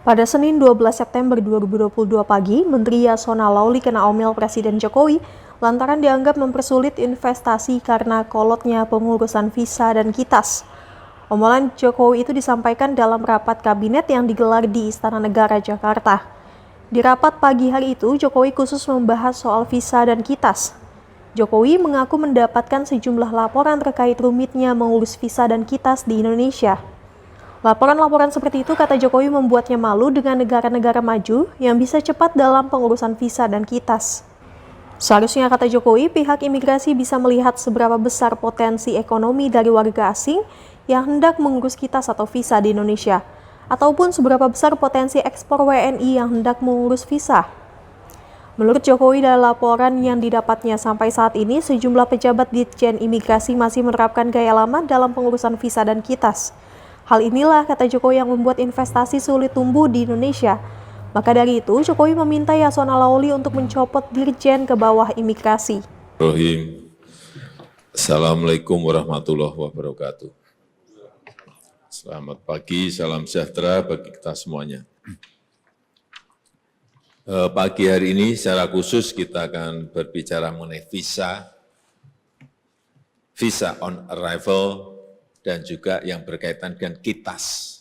Pada Senin 12 September 2022 pagi, Menteri Yasona Lawli kena omel Presiden Jokowi lantaran dianggap mempersulit investasi karena kolotnya pengurusan visa dan kitas. Omelan Jokowi itu disampaikan dalam rapat kabinet yang digelar di Istana Negara, Jakarta. Di rapat pagi hari itu, Jokowi khusus membahas soal visa dan kitas. Jokowi mengaku mendapatkan sejumlah laporan terkait rumitnya mengurus visa dan kitas di Indonesia. Laporan-laporan seperti itu, kata Jokowi, membuatnya malu dengan negara-negara maju yang bisa cepat dalam pengurusan visa dan kitas. Seharusnya, kata Jokowi, pihak imigrasi bisa melihat seberapa besar potensi ekonomi dari warga asing yang hendak mengurus kitas atau visa di Indonesia, ataupun seberapa besar potensi ekspor WNI yang hendak mengurus visa. Menurut Jokowi, dari laporan yang didapatnya sampai saat ini, sejumlah pejabat Ditjen Imigrasi masih menerapkan gaya lama dalam pengurusan visa dan kitas. Hal inilah, kata Jokowi, yang membuat investasi sulit tumbuh di Indonesia. Maka dari itu, Jokowi meminta Yasona Lawli untuk mencopot dirjen ke bawah imigrasi. Assalamualaikum warahmatullahi wabarakatuh. Selamat pagi, salam sejahtera bagi kita semuanya. Pagi hari ini secara khusus kita akan berbicara mengenai visa on arrival, dan juga yang berkaitan dengan kitas.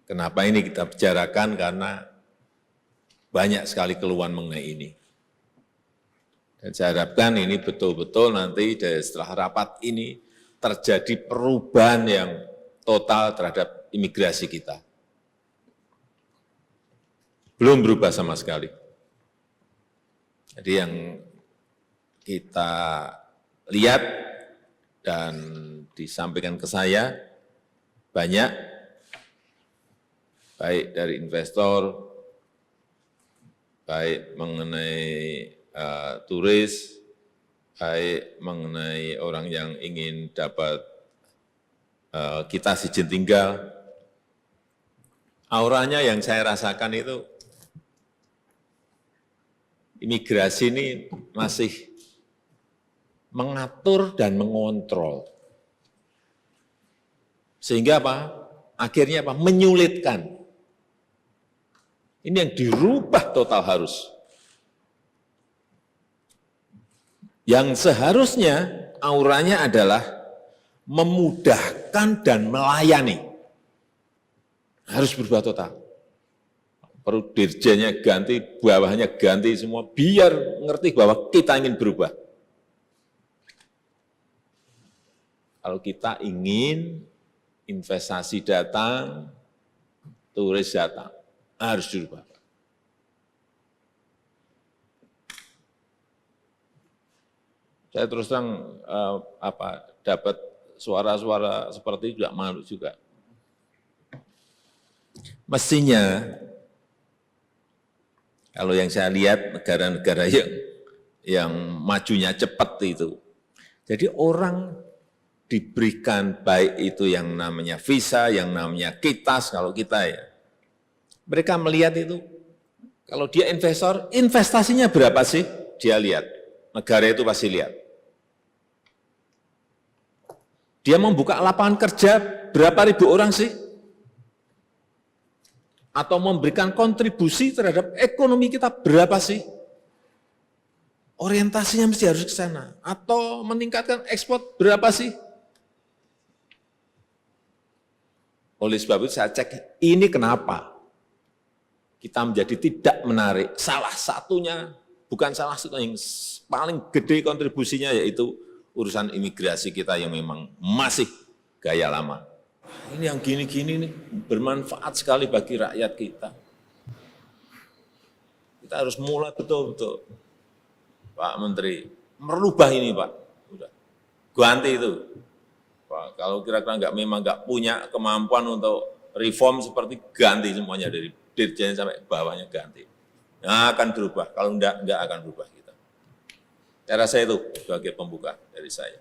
Kenapa ini kita bicarakan? Karena banyak sekali keluhan mengenai ini. Dan saya harapkan ini betul-betul nanti setelah rapat ini terjadi perubahan yang total terhadap imigrasi kita. Belum berubah sama sekali. Jadi yang kita lihat dan disampaikan ke saya banyak, baik dari investor, baik mengenai turis, baik mengenai orang yang ingin dapat kitas izin tinggal. Auranya yang saya rasakan itu, imigrasi ini masih mengatur dan mengontrol. Sehingga apa? Akhirnya apa? Menyulitkan. Ini yang dirubah total harus. Yang seharusnya auranya adalah memudahkan dan melayani. Harus berubah total. Perlu dirjennya ganti, bawahnya ganti semua, biar ngerti bahwa kita ingin berubah. Kalau kita ingin investasi datang, turis datang, harus dirubah. Saya terus terang dapat suara-suara seperti itu juga malu juga. Mestinya, kalau yang saya lihat negara-negara yang majunya cepat itu, jadi orang diberikan baik itu yang namanya visa, yang namanya kitas, kalau kita ya. Mereka melihat itu, kalau dia investor, investasinya berapa sih? Dia lihat, negara itu pasti lihat. Dia membuka lapangan kerja, berapa ribu orang sih? Atau memberikan kontribusi terhadap ekonomi kita, berapa sih? Orientasinya mesti harus ke sana. Atau meningkatkan ekspor, berapa sih? Oleh sebab itu saya cek, ini kenapa kita menjadi tidak menarik. Salah satunya, bukan salah satu yang paling gede kontribusinya, yaitu urusan imigrasi kita yang memang masih gaya lama. Ini yang gini-gini ini bermanfaat sekali bagi rakyat kita. Kita harus mulai betul-betul, Pak Menteri, merubah ini Pak. Udah, ganti itu. Pak, kalau kira-kira memang nggak punya kemampuan untuk reform seperti ganti semuanya dari dirjen sampai bawahnya ganti. Nah, akan berubah. Kalau enggak akan berubah kita. Saya rasa itu sebagai pembuka dari saya.